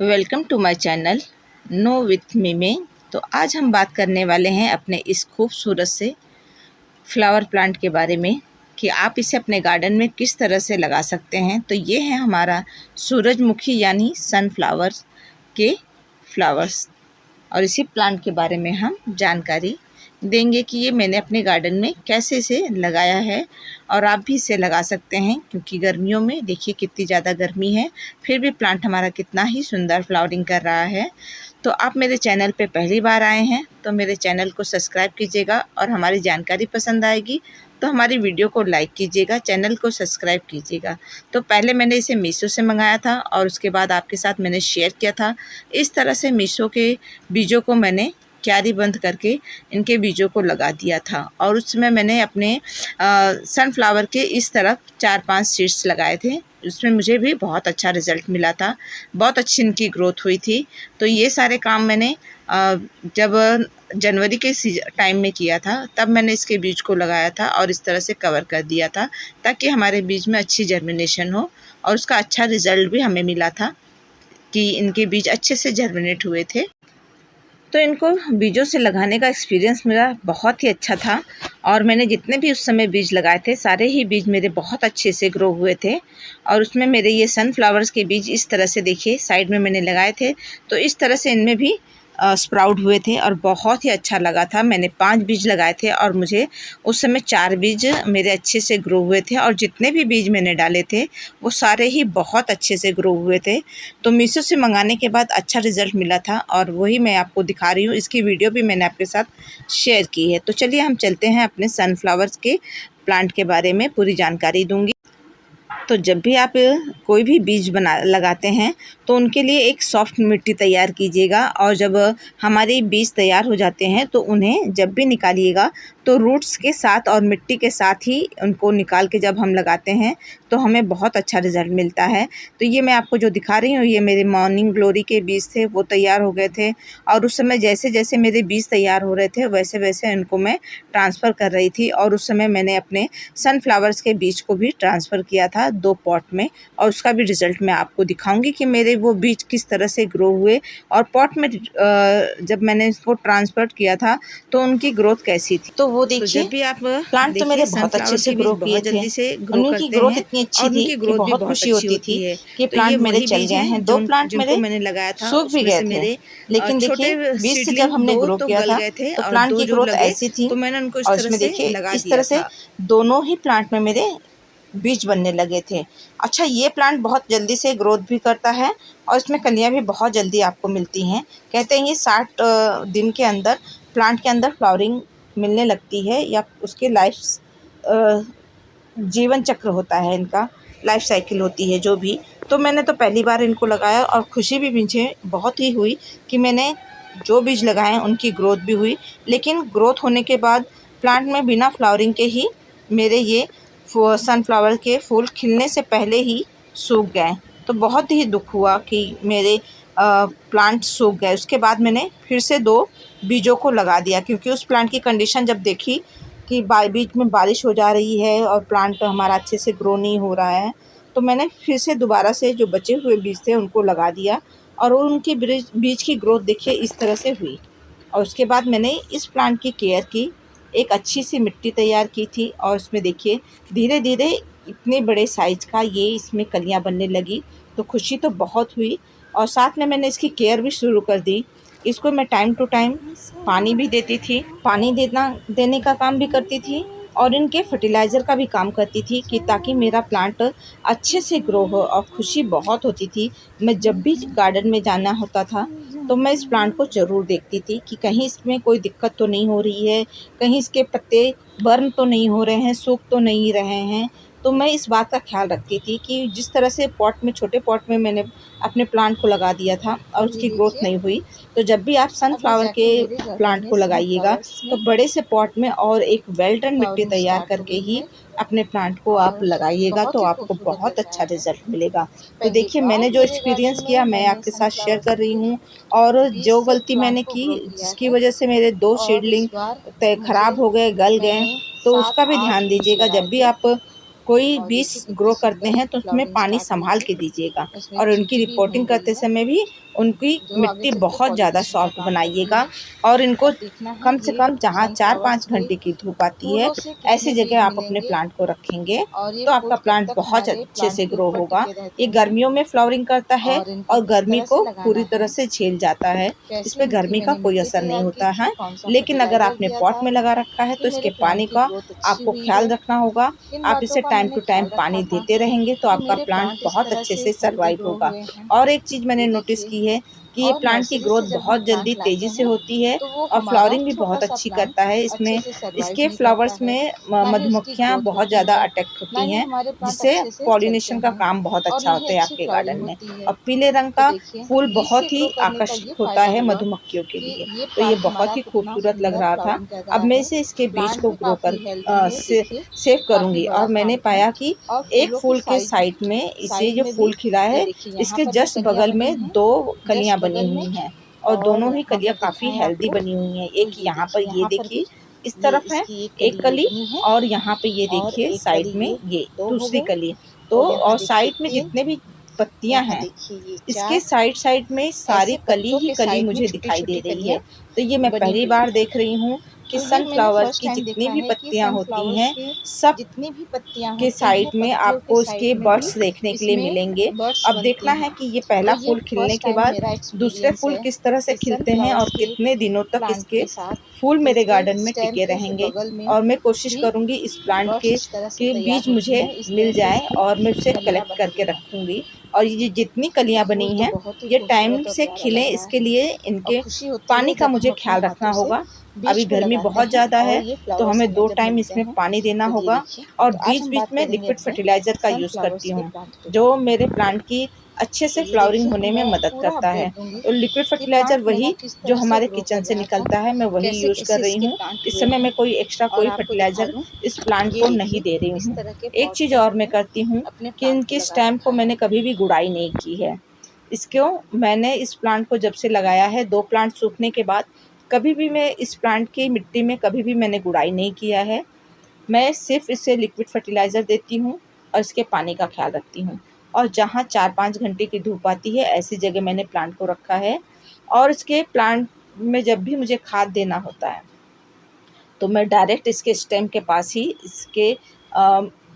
Welcome to my channel know with me में। तो आज हम बात करने वाले हैं अपने इस खूबसूरत से फ्लावर प्लांट के बारे में कि आप इसे अपने गार्डन में किस तरह से लगा सकते हैं। तो ये है हमारा सूरजमुखी यानी सनफ्लावर के फ्लावर्स, और इसी प्लांट के बारे में हम जानकारी देंगे कि ये मैंने अपने गार्डन में कैसे इसे लगाया है और आप भी इसे लगा सकते हैं, क्योंकि गर्मियों में देखिए कितनी ज़्यादा गर्मी है, फिर भी प्लांट हमारा कितना ही सुंदर फ्लावरिंग कर रहा है। तो आप मेरे चैनल पे पहली बार आए हैं तो मेरे चैनल को सब्सक्राइब कीजिएगा, और हमारी जानकारी पसंद आएगी तो हमारी वीडियो को लाइक कीजिएगा, चैनल को सब्सक्राइब कीजिएगा। तो पहले मैंने इसे मीशो से मंगाया था और उसके बाद आपके साथ मैंने शेयर किया था। इस तरह से मीशो के बीजों को मैंने क्यारी बंद करके इनके बीजों को लगा दिया था, और उसमें मैंने अपने सनफ्लावर के इस तरफ 4-5 सीड्स लगाए थे। उसमें मुझे भी बहुत अच्छा रिज़ल्ट मिला था, बहुत अच्छी इनकी ग्रोथ हुई थी। तो ये सारे काम मैंने जब जनवरी के टाइम में किया था, तब मैंने इसके बीज को लगाया था और इस तरह से कवर कर दिया था ताकि हमारे बीज में अच्छी जर्मिनेशन हो, और उसका अच्छा रिज़ल्ट भी हमें मिला था कि इनके बीज अच्छे से जर्मिनेट हुए थे। तो इनको बीजों से लगाने का एक्सपीरियंस मेरा बहुत ही अच्छा था, और मैंने जितने भी उस समय बीज लगाए थे सारे ही बीज मेरे बहुत अच्छे से ग्रो हुए थे। और उसमें मेरे ये सनफ्लावर्स के बीज इस तरह से देखिए साइड में मैंने लगाए थे, तो इस तरह से इनमें भी स्प्राउट हुए थे और बहुत ही अच्छा लगा था। मैंने 5 बीज लगाए थे और मुझे उस समय 4 बीज मेरे अच्छे से ग्रो हुए थे, और जितने भी बीज मैंने डाले थे वो सारे ही बहुत अच्छे से ग्रो हुए थे। तो मीशो से मंगाने के बाद अच्छा रिज़ल्ट मिला था, और वही मैं आपको दिखा रही हूँ। इसकी वीडियो भी मैंने आपके साथ शेयर की है। तो चलिए हम चलते हैं अपने सनफ्लावर्स के प्लांट के बारे में पूरी जानकारी दूँगी। तो जब भी आप कोई भी बीज लगाते हैं तो उनके लिए एक सॉफ्ट मिट्टी तैयार कीजिएगा, और जब हमारे बीज तैयार हो जाते हैं तो उन्हें जब भी निकालिएगा तो रूट्स के साथ और मिट्टी के साथ ही उनको निकाल के जब हम लगाते हैं तो हमें बहुत अच्छा रिज़ल्ट मिलता है। तो ये मैं आपको जो दिखा रही हूँ ये मेरे मॉर्निंग ग्लोरी के बीज थे, वो तैयार हो गए थे, और उस समय जैसे जैसे मेरे बीज तैयार हो रहे थे वैसे वैसे इनको मैं ट्रांसफ़र कर रही थी। और उस समय मैंने अपने सनफ्लावर्स के बीज को भी ट्रांसफ़र किया था 2 पॉट में, और उसका भी रिज़ल्ट मैं आपको दिखाऊंगी कि मेरे वो बीज किस तरह से ग्रो हुए, और पॉट में जब मैंने इसको ट्रांसफ़र किया था तो उनकी ग्रोथ कैसी थी। तो वो देखिए, जब भी आप प्लांट तो मेरे बहुत अच्छे से ग्रो किए थे, जल्दी से ग्रो उनकी करते ग्रोथ हैं इतनी अच्छी और थी उनकी कि ग्रोथ भी बहुत बहुत खुशी अच्छी होती थी कि तो प्लांट ये मेरे वही चल बीज गए हैं हैं। 2 प्लांट जिनको मेरे मैंने लगाया था, सूख भी उसमें गए से थे, मेरे लेकिन देखिए छोटे बीज से जब सीडलिंग हमने 2 ग्रो तो किया गल था गए थे तो और प्लांट 2 की जो ग्रोथ लगे ऐसी थी, तो मैंने उनको इस और तरह इसमें से देखिए लगा इस दिया तरह से था। दोनों ही प्लांट में मेरे बीज बनने लगे थे। अच्छा, ये प्लांट बहुत जल्दी से ग्रोथ भी करता है और इसमें कलियां भी बहुत जल्दी आपको मिलती हैं। कहते हैं ये 60 दिन के अंदर प्लांट के अंदर फ्लावरिंग मिलने लगती है, या उसके जीवन चक्र होता है, इनका लाइफ साइकिल होती है जो भी। तो मैंने तो पहली बार इनको लगाया और खुशी भी मुझे बहुत ही हुई कि मैंने जो बीज लगाए उनकी ग्रोथ भी हुई। लेकिन ग्रोथ होने के बाद प्लांट में बिना फ्लावरिंग के ही मेरे ये सनफ्लावर के फूल खिलने से पहले ही सूख गए। तो बहुत ही दुख हुआ कि मेरे प्लांट सूख गए। उसके बाद मैंने फिर से 2 बीजों को लगा दिया, क्योंकि उस प्लांट की कंडीशन जब देखी कि बीच में बारिश हो जा रही है और प्लांट हमारा अच्छे से ग्रो नहीं हो रहा है, तो मैंने फिर से दोबारा से जो बचे हुए बीज थे उनको लगा दिया, और उनकी बीज की ग्रोथ देखिए इस तरह से हुई। और उसके बाद मैंने इस प्लांट की केयर की, एक अच्छी सी मिट्टी तैयार की थी, और उसमें देखिए धीरे धीरे इतने बड़े साइज का ये इसमें कलियां बनने लगी। तो खुशी तो बहुत हुई, और साथ में मैंने इसकी केयर भी शुरू कर दी। इसको मैं टाइम टू टाइम पानी भी देती थी, पानी देने का काम भी करती थी, और इनके फर्टिलाइज़र का भी काम करती थी कि ताकि मेरा प्लांट अच्छे से ग्रो हो। और खुशी बहुत होती थी, मैं जब भी गार्डन में जाना होता था तो मैं इस प्लांट को ज़रूर देखती थी कि कहीं इसमें कोई दिक्कत तो नहीं हो रही है, कहीं इसके पत्ते बर्न तो नहीं हो रहे हैं, सूख तो नहीं रहे हैं। तो मैं इस बात का ख्याल रखती थी कि जिस तरह से छोटे पॉट में मैंने अपने प्लांट को लगा दिया था और उसकी ग्रोथ नहीं हुई, तो जब भी आप सनफ्लावर के प्लांट को लगाइएगा तो बड़े से पॉट में और एक वेल डन मिट्टी तैयार करके ही अपने प्लांट को आप लगाइएगा, तो आपको बहुत अच्छा रिजल्ट मिलेगा। तो देखिए, मैंने जो एक्सपीरियंस किया मैं आपके साथ शेयर कर रही हूँ, और जो गलती मैंने की जिसकी वजह से मेरे 2 सीडलिंग ख़राब हो गए, गल गए, तो उसका भी ध्यान दीजिएगा। जब भी आप कोई बीज ग्रो करते हैं तो उसमें पानी संभाल के दीजिएगा, और उनकी रिपोर्टिंग करते समय भी उनकी मिट्टी बहुत ज़्यादा सॉफ्ट बनाइएगा और इनको कम से कम जहाँ 4-5 घंटे की धूप आती है ऐसी जगह आप अपने प्लांट को रखेंगे तो आपका प्लांट बहुत अच्छे से ग्रो होगा। ये गर्मियों में फ्लावरिंग करता है और गर्मी को पूरी तरह से झेल जाता है, इस पे गर्मी का कोई असर नहीं होता है। लेकिन अगर आपने पॉट में लगा रखा है तो इसके पानी का आपको ख्याल रखना होगा। आप इसे टाइम टू टाइम पानी देते रहेंगे तो आपका प्लांट बहुत अच्छे से सर्वाइव होगा। और एक चीज़ मैंने नोटिस की है कि ये प्लांट की ग्रोथ बहुत जल्दी तेज़ी से होती है और फ्लावरिंग भी बहुत अच्छी करता है। इसमें इसके फ्लावर्स में मधुमक्खियाँ बहुत ज़्यादा अट्रैक्ट होती हैं, जिससे पॉलिनेशन का काम बहुत अच्छा होता है आपके गार्डन में। और पीले रंग का फूल बहुत ही आकर्षक होता है मधुमक्खियों के लिए, तो ये बहुत ही खूबसूरत लग रहा था। अब मैं इसे इसके बीज को ग्रो कर सेव करूँगी और मैंने पाया कि एक फूल के साइड में इसे जो फूल खिला है इसके जस्ट बगल में 2 कलियां बनी हुई हैं और दोनों ही कलियां काफ़ी हेल्दी बनी हुई हैं। एक यहाँ पर ये देखिए इस तरफ है एक कली और यहाँ पे ये देखिए साइड में ये दूसरी कली। तो और साइड में जितने भी पत्तियां हैं इसके साइड में सारी कली ही कली मुझे दिखाई दे रही है। तो ये मैं पहली बार देख रही हूँ कि सनफ्लावर की जितनी भी पत्तियां होती हैं सब के साइड में आपको इसके बर्ड्स देखने के लिए मिलेंगे। अब देखना है कि ये पहला फूल खिलने के बाद दूसरे फूल किस तरह से खिलते हैं और कितने दिनों तक इसके फूल मेरे गार्डन में टिके रहेंगे। और मैं कोशिश करूंगी इस प्लांट के बीज मुझे मिल जाए और मैं उसे कलेक्ट करके रखूंगी। और ये जितनी कलियां बनी हैं ये टाइम से खिलें, इसके लिए इनके पानी का मुझे ख्याल रखना होगा। अभी गर्मी बहुत ज़्यादा है तो हमें 2 टाइम इसमें पानी देना होगा और बीच-बीच में लिक्विड फर्टिलाइज़र का यूज़ करती हूँ, जो मेरे प्लांट की अच्छे से फ्लावरिंग होने में मदद करता है। तो लिक्विड फर्टिलाइज़र वही जो हमारे किचन से निकलता है मैं वही यूज़ कर रही हूँ। इस समय मैं कोई एक्स्ट्रा कोई फर्टिलाइज़र इस प्लांट को नहीं दे रही हूँ। एक चीज़ और मैं करती हूँ कि इनकी स्टेम को मैंने कभी भी गुड़ाई नहीं की है। इसको मैंने इस प्लांट को जब से लगाया है 2 प्लांट सूखने के बाद कभी भी मैं इस प्लांट की मिट्टी में कभी भी मैंने गुड़ाई नहीं किया है। मैं सिर्फ इसे लिक्विड फर्टिलाइज़र देती हूँ और इसके पानी का ख्याल रखती हूँ। और जहाँ 4-5 घंटे की धूप आती है ऐसी जगह मैंने प्लांट को रखा है। और इसके प्लांट में जब भी मुझे खाद देना होता है तो मैं डायरेक्ट इसके स्टेम के पास ही इसके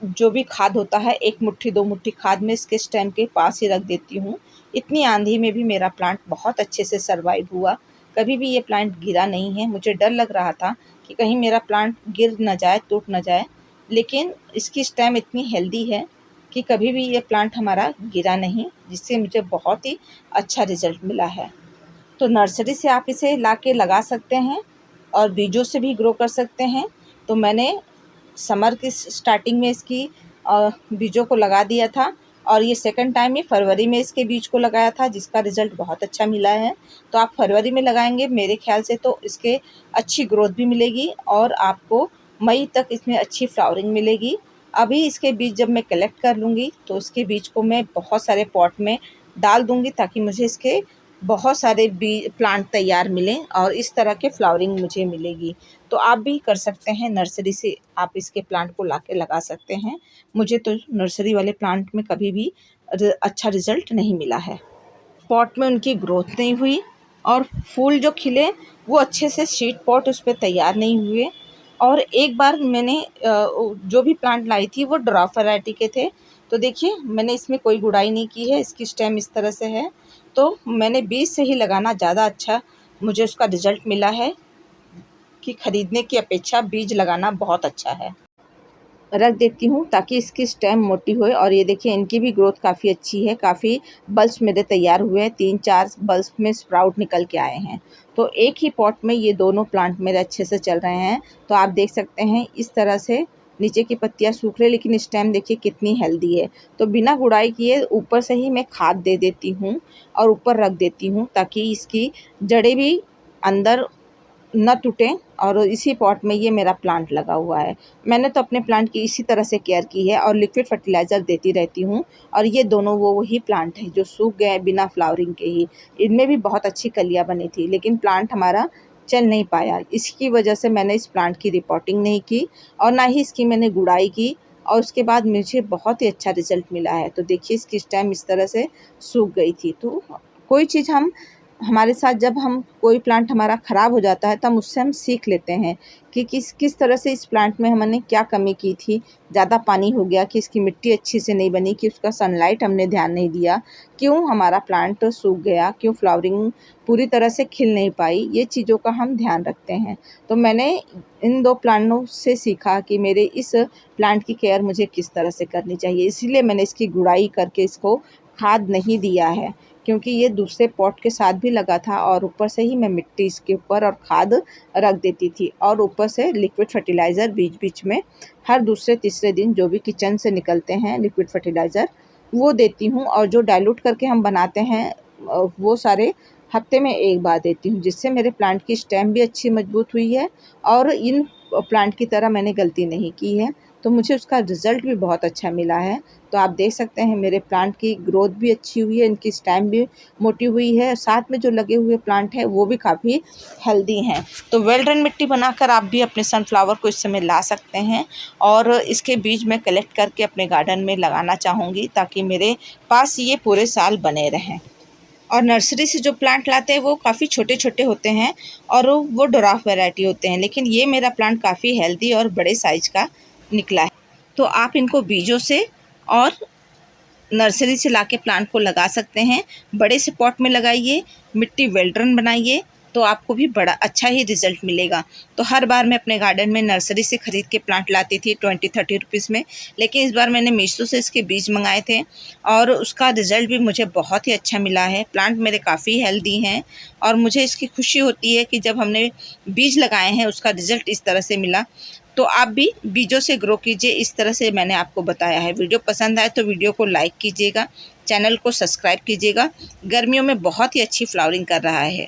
जो भी खाद होता है 1 मुट्ठी 2 मुट्ठी खाद में इसके स्टेम के पास ही रख देती हूँ। इतनी आंधी में भी मेरा प्लांट बहुत अच्छे से सर्वाइव हुआ। कभी भी ये प्लांट गिरा नहीं है। मुझे डर लग रहा था कि कहीं मेरा प्लांट गिर ना जाए, टूट ना जाए, लेकिन इसकी स्टेम इतनी हेल्दी है कि कभी भी ये प्लांट हमारा गिरा नहीं, जिससे मुझे बहुत ही अच्छा रिज़ल्ट मिला है। तो नर्सरी से आप इसे लाके लगा सकते हैं और बीजों से भी ग्रो कर सकते हैं। तो मैंने समर की स्टार्टिंग में इसकी बीजों को लगा दिया था और ये सेकंड टाइम ये फरवरी में इसके बीज को लगाया था, जिसका रिज़ल्ट बहुत अच्छा मिला है। तो आप फरवरी में लगाएंगे मेरे ख्याल से तो इसके अच्छी ग्रोथ भी मिलेगी और आपको मई तक इसमें अच्छी फ्लावरिंग मिलेगी। अभी इसके बीज जब मैं कलेक्ट कर लूँगी तो उसके बीज को मैं बहुत सारे पॉट में डाल दूँगी ताकि मुझे इसके बहुत सारे प्लांट तैयार मिलें और इस तरह के फ्लावरिंग मुझे मिलेगी। तो आप भी कर सकते हैं, नर्सरी से आप इसके प्लांट को लाके लगा सकते हैं। मुझे तो नर्सरी वाले प्लांट में कभी भी अच्छा रिज़ल्ट नहीं मिला है। पॉट में उनकी ग्रोथ नहीं हुई और फूल जो खिले वो अच्छे से शीट पॉट उस पे तैयार नहीं हुए। और एक बार मैंने जो भी प्लांट लाई थी वो ड्वार्फ वैरायटी के थे। तो देखिए मैंने इसमें कोई गुड़ाई नहीं की है, इसकी स्टेम इस तरह से है। तो मैंने बीज से ही लगाना ज़्यादा अच्छा मुझे उसका रिज़ल्ट मिला है कि ख़रीदने की अपेक्षा बीज लगाना बहुत अच्छा है। रख देती हूँ ताकि इसकी स्टेम मोटी होए। और ये देखिए इनकी भी ग्रोथ काफ़ी अच्छी है, काफ़ी बल्ब्स मेरे तैयार हुए हैं, 3-4 बल्ब्स में स्प्राउट निकल के आए हैं। तो एक ही पॉट में ये दोनों प्लांट मेरे अच्छे से चल रहे हैं। तो आप देख सकते हैं इस तरह से नीचे की पत्तियाँ सूख रही लेकिन स्टेम देखिए कितनी हेल्दी है। तो बिना गुड़ाई किए ऊपर से ही मैं खाद दे देती हूँ और ऊपर रख देती हूँ ताकि इसकी जड़ें भी अंदर न टूटें। और इसी पॉट में ये मेरा प्लांट लगा हुआ है। मैंने तो अपने प्लांट की इसी तरह से केयर की है और लिक्विड फर्टिलाइज़र देती रहती हूँ। और ये दोनों वही प्लांट हैं जो सूख गए बिना फ्लावरिंग के ही। इनमें भी बहुत अच्छी कलियाँ बनी थी लेकिन प्लांट हमारा चल नहीं पाया। इसकी वजह से मैंने इस प्लांट की रिपोर्टिंग नहीं की और ना ही इसकी मैंने गुड़ाई की और उसके बाद मुझे बहुत ही अच्छा रिज़ल्ट मिला है। तो देखिए इसकी स्टेम इस तरह से सूख गई थी। तो कोई चीज़ हमारे साथ जब हम कोई प्लांट हमारा ख़राब हो जाता है तब उससे हम सीख लेते हैं कि किस तरह से इस प्लांट में हमने क्या कमी की थी, ज़्यादा पानी हो गया कि इसकी मिट्टी अच्छी से नहीं बनी, कि उसका सनलाइट हमने ध्यान नहीं दिया, क्यों हमारा प्लांट सूख गया, क्यों फ्लावरिंग पूरी तरह से खिल नहीं पाई, ये चीज़ों का हम ध्यान रखते हैं। तो मैंने इन 2 प्लांटों से सीखा कि मेरे इस प्लांट की केयर मुझे किस तरह से करनी चाहिए। इसीलिए मैंने इसकी गुड़ाई करके इसको खाद नहीं दिया है, क्योंकि ये दूसरे पॉट के साथ भी लगा था और ऊपर से ही मैं मिट्टी इसके ऊपर और खाद रख देती थी और ऊपर से लिक्विड फर्टिलाइज़र बीच-बीच में हर दूसरे तीसरे दिन जो भी किचन से निकलते हैं लिक्विड फर्टिलाइज़र वो देती हूँ। और जो डाइल्यूट करके हम बनाते हैं वो सारे हफ्ते में 1 बार देती हूँ, जिससे मेरे प्लांट की स्टेम भी अच्छी मजबूत हुई है और इन प्लांट की तरह मैंने गलती नहीं की है, तो मुझे उसका रिज़ल्ट भी बहुत अच्छा मिला है। तो आप देख सकते हैं मेरे प्लांट की ग्रोथ भी अच्छी हुई है, इनकी स्टेम भी मोटी हुई है, साथ में जो लगे हुए प्लांट हैं वो भी काफ़ी हेल्दी हैं। तो वेल ड्रेन मिट्टी बनाकर आप भी अपने सनफ्लावर को इस समय ला सकते हैं और इसके बीज मैं कलेक्ट करके अपने गार्डन में लगाना चाहूँगी, ताकि मेरे पास ये पूरे साल बने रहें। और नर्सरी से जो प्लांट लाते हैं वो काफ़ी छोटे-छोटे होते हैं और वो ड्वार्फ वैरायटी होते हैं, लेकिन ये मेरा प्लांट काफ़ी हेल्दी और बड़े साइज़ का निकला है। तो आप इनको बीजों से और नर्सरी से लाके प्लांट को लगा सकते हैं। बड़े से पॉट में लगाइए, मिट्टी वेल ड्रेन बनाइए, तो आपको भी बड़ा अच्छा ही रिज़ल्ट मिलेगा। तो हर बार मैं अपने गार्डन में नर्सरी से ख़रीद के प्लांट लाती थी 20-30 रुपीज़ में, लेकिन इस बार मैंने मीशो से इसके बीज मंगाए थे और उसका रिज़ल्ट भी मुझे बहुत ही अच्छा मिला है। प्लांट मेरे काफ़ी हेल्दी हैं और मुझे इसकी खुशी होती है कि जब हमने बीज लगाए हैं उसका रिज़ल्ट इस तरह से मिला। तो आप भी बीजों से ग्रो कीजिए, इस तरह से मैंने आपको बताया है। वीडियो पसंद आए तो वीडियो को लाइक कीजिएगा, चैनल को सब्सक्राइब कीजिएगा। गर्मियों में बहुत ही अच्छी फ्लावरिंग कर रहा है।